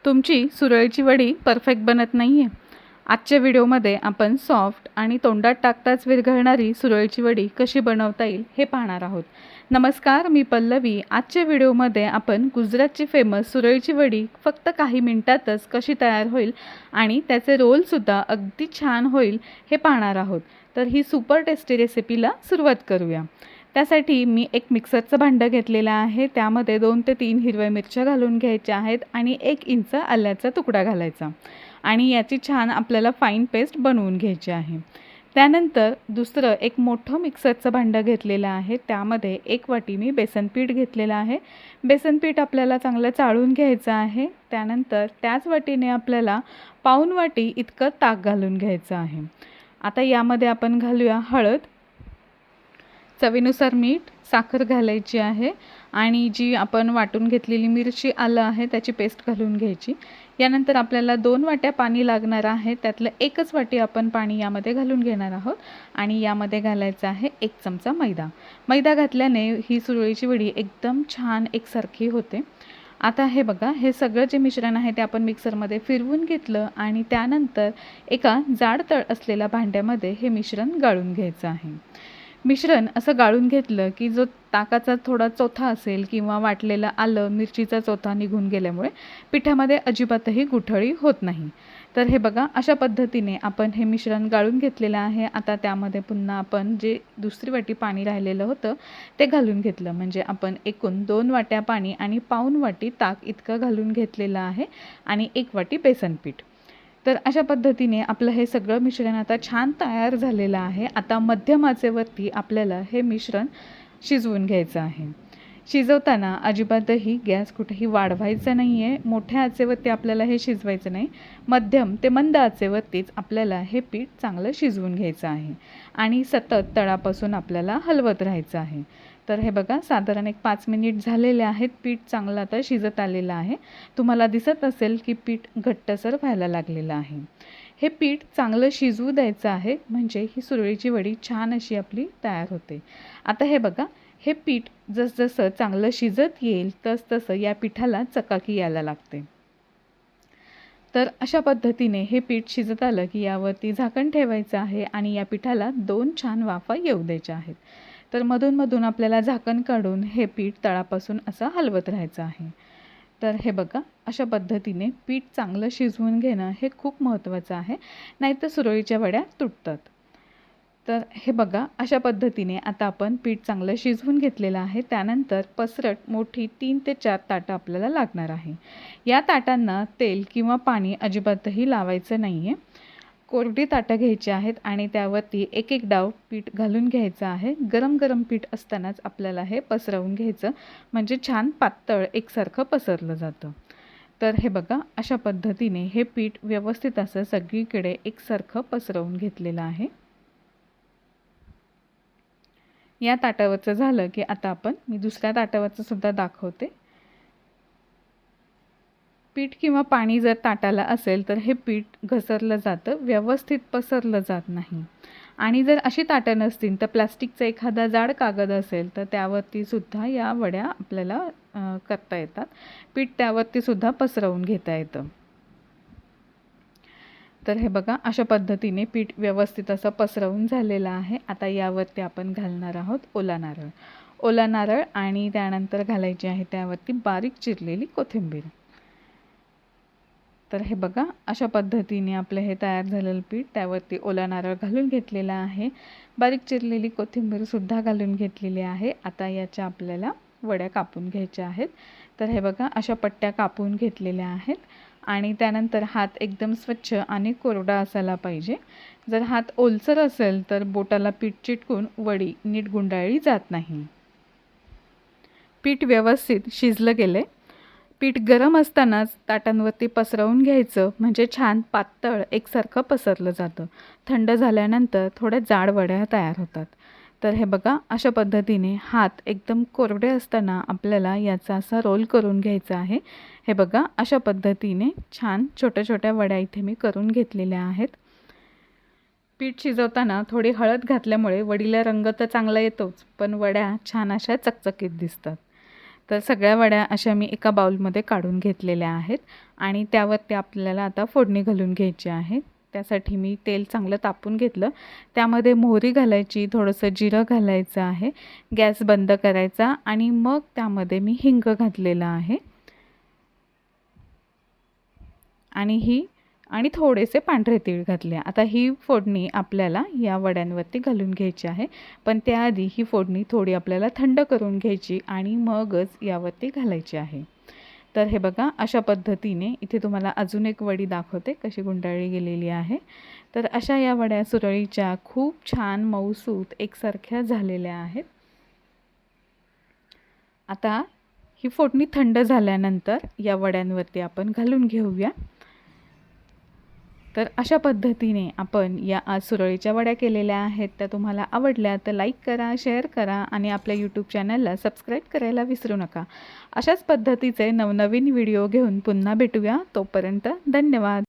तुमची सुरळीची वडी परफेक्ट बनत नाही आहे. आजच्या व्हिडिओमध्ये आपण सॉफ्ट आणि तोंडात टाकताच विरघळणारी सुरळीची वडी कशी बनवता येईल हे पाहणार आहोत. नमस्कार, मी पल्लवी. आजच्या व्हिडिओमध्ये आपण गुजरातची फेमस सुरळीची वडी फक्त काही मिनिटातच कशी तयार होईल आणि त्याचे रोलसुद्धा अगदी छान होईल हे पाहणार आहोत. तर ही सुपर टेस्टी रेसिपीला सुरुवात करूया. त्यासाठी मी एक मिक्सरचं भांडं घेतलेलं आहे. त्यामध्ये 2 ते 3 हिरव्या मिरच्या घालून घ्यायच्या आहेत आणि 1 इंच आल्याचा तुकडा घालायचा आणि याची छान आपल्याला फाईन पेस्ट बनवून घ्यायची आहे. त्यानंतर दुसरं एक मोठं मिक्सरचं भांडं घेतलेलं आहे. त्यामध्ये 1 वाटी मी बेसन पीठ घेतलेलं आहे. बेसन पीठ आपल्याला चांगलं चाळून घ्यायचं आहे. त्यानंतर त्याच वाटीने आपल्याला पाऊण वाटी इतकं ताक घालून घ्यायचं आहे. आता यामध्ये आपण घालूया हळद, चवीनुसार मीठ, साखर घालायची आहे आणि जी आपण वाटून घेतलेली मिरची आलं आहे त्याची पेस्ट घालून घ्यायची. यानंतर आपल्याला 2 वाट्या पाणी लागणार आहे. त्यातलं 1च वाटी आपण पाणी यामध्ये घालून घेणार आहोत आणि यामध्ये घालायचं आहे 1 चमचा मैदा. मैदा घातल्याने ही सुरळीची वडी एकदम छान एकसारखी होते. आता हे बघा, हे सगळं जे मिश्रण आहे ते आपण मिक्सरमध्ये फिरवून घेतलं आणि त्यानंतर एका जाड तळ असलेल्या भांड्यामध्ये हे मिश्रण गाळून घ्यायचं आहे. मिश्रण असं गाळून घेतलं की जो ताकाचा थोडा चोथा असेल किंवा वाटलेलं आलं मिरचीचा चोथा निघून गेल्यामुळे पिठामध्ये अजिबातही गुठळी होत नाही. तर हे बघा, अशा पद्धतीने आपण हे मिश्रण गाळून घेतलेलं आहे. आता त्यामध्ये पुन्हा आपण जे दुसरी वाटी पाणी राहिलेलं होतं ते घालून घेतलं. म्हणजे आपण एकूण 2 वाट्या पाणी आणि पाऊण वाटी ताक इतकं घालून घेतलेलं आहे आणि 1 वाटी बेसन पीठ. तर अशा पद्धतीने आपलं हे सगळं मिश्रण आता छान तयार झालेलं आहे. आता मध्यम आचेवरती आपल्याला हे मिश्रण शिजवून घ्यायचं आहे. शिजवताना अजिबातही गॅस कुठेही वाढवायचा नाही आहे. मोठ्या आचेवरती आपल्याला हे शिजवायचं नाही. मध्यम ते मंद आचेवरतीच आपल्याला हे पीठ चांगलं शिजवून घ्यायचं आहे आणि सतत तळापासून आपल्याला हलवत राहायचं आहे. तर हे बघा, साधारण एक 5 मिनिट झालेले आहेत. पीठ चांगलं आता शिजत आलेलं आहे. तुम्हाला दिसत असेल की पीठ घट्टसर व्हायला लागलेलं आहे. हे पीठ चांगलं शिजवू द्यायचं आहे म्हणजे ही सुरळीची वडी छान अशी आपली तयार होते. आता हे बघा, हे पीठ जसजसं चांगलं शिजत येईल तसतसं या पिठाला चकाकी यायला लागते. तर अशा पद्धतीने हे पीठ शिजत आलं की यावरती झाकण ठेवायचं आहे आणि या पिठाला 2 छान वाफा येऊ द्यायच्या आहेत. तर मधून आपल्याला झाकण काढून हे पीठ तळापासून असं हलवत राहायचं आहे. तर हे बघा, अशा पद्धतीने पीठ चांगलं शिजवून घेणं हे खूप महत्त्वाचं आहे, नाहीतर सुरळीच्या वड्या तुटतात. तर हे बघा, अशा पद्धतीने आता आपण पीठ चांगलं शिजवून घेतलेलं आहे. त्यानंतर पसरट मोठी 3 ते 4 ताटं आपल्याला लागणार आहे. या ताटांना तेल किंवा पाणी अजिबातही लावायचं नाही आहे. कोरडी ताटं घ्यायची आहेत आणि त्यावरती एक डाव पीठ घालून घ्यायचं आहे. गरम पीठ असतानाच आपल्याला हे पसरवून घ्यायचं म्हणजे छान पातळ एकसारखं पसरलं जातं. तर हे बघा, अशा पद्धतीने हे पीठ व्यवस्थित असं सगळीकडे एकसारखं पसरवून घेतलेलं आहे. या ताटावरचं झालं की आता मी दुसऱ्या ताटावरचं सुद्धा दाखवते. पीठ किंवा पाणी जर ताटाला असेल तर हे पीठ घसरलं जातं, व्यवस्थित पसरलं जात नाही. आणि जर अशी ताटं नसतील तर प्लास्टिकचा एखादा जाड कागद असेल तर त्यावरती सुद्धा या वड्या आपल्याला करता येतात. पीठ त्यावरती सुद्धा पसरवून घेता येतं. तर हे बघा, अशा पद्धतीने पीठ व्यवस्थित असं पसरवून झालेलं आहे. आता यावरती आपण घालणार आहोत ओला नारळ आणि त्यानंतर घालायची आहे त्यावरती बारीक चिरलेली कोथिंबीर. तर हे बघा, अशा पद्धतीने आपलं हे तयार झालेलं पीठ त्यावरती ओला नारळ घालून घेतलेला आहे. बारीक चिरलेली कोथिंबीरसुद्धा घालून घेतलेली आहे. आता याच्या आपल्याला वड्या कापून घ्यायच्या आहेत. तर हे बघा, अशा पट्ट्या कापून घेतलेल्या आहेत आणि त्यानंतर हात एकदम स्वच्छ आणि कोरडा असायला पाहिजे. जर हात ओलसर असेल तर बोटाला पीठ चिटकून वडी नीट गुंडाळली जात नाही. पीठ व्यवस्थित शिजलं गेले. पीठ गरम असतानाच ताटांवरती पसरवून घ्यायचं म्हणजे छान पातळ एकसारखं पसरलं जातं. थंड झाल्यानंतर थोड्या जाड वड्या तयार होतात. तर हे बघा, अशा पद्धतीने हात एकदम कोरडे असताना आपल्याला याचा असा रोल करून घ्यायचा आहे. हे बघा, अशा पद्धतीने छान छोट्या वड्या इथे मी करून घेतलेल्या आहेत. पीठ शिजवताना थोडी हळद घातल्यामुळे वडीला रंग तर चांगला येतोच, पण वड्या छान अशा चकचकीत दिसतात. तर सगळ्या वड्या अशा मी एका बाउलमध्ये काढून घेतलेल्या आहेत आणि त्यावरती आपल्याला आता फोडणी घालून घ्यायची आहे. त्यासाठी मी तेल चांगलं तापून घेतलं. त्यामध्ये मोहरी घालायची, थोडंसं जिरं घालायचं आहे, गॅस बंद करायचा आणि मग त्यामध्ये मी हिंग घातलेलं आहे आणि थोडेसे पांढरे तीळ घातले. आता ही फोडणी आपल्याला या वड्यांवरती घालून घ्यायची आहे, पण त्याआधी ही फोडणी थोडी आपल्याला थंड करून घ्यायची आणि मगच यावरती घालायची आहे. तर हे बघा, अशा पद्धतीने इथे तुम्हाला अजून एक वडी दाखवते कशी गुंडाळली गेलेली आहे. तर अशा या वड्या सुरळीच्या खूप छान मऊसूत एकसारख्या झालेल्या आहेत. आता ही फोडणी थंड झाल्यानंतर या वड्यांवरती आपण घालून घेऊया. तर अशा पद्धतीने आपण या आज सुरळीच्या वड्या केलेल्या आहेत. त्या तुम्हाला आवडल्या तर लाईक करा, शेअर करा आणि आपल्या यूट्यूब चॅनलला सबस्क्राईब करायला विसरू नका. अशाच पद्धतीचे नवनवीन व्हिडिओ घेऊन पुन्हा भेटूया. तोपर्यंत धन्यवाद.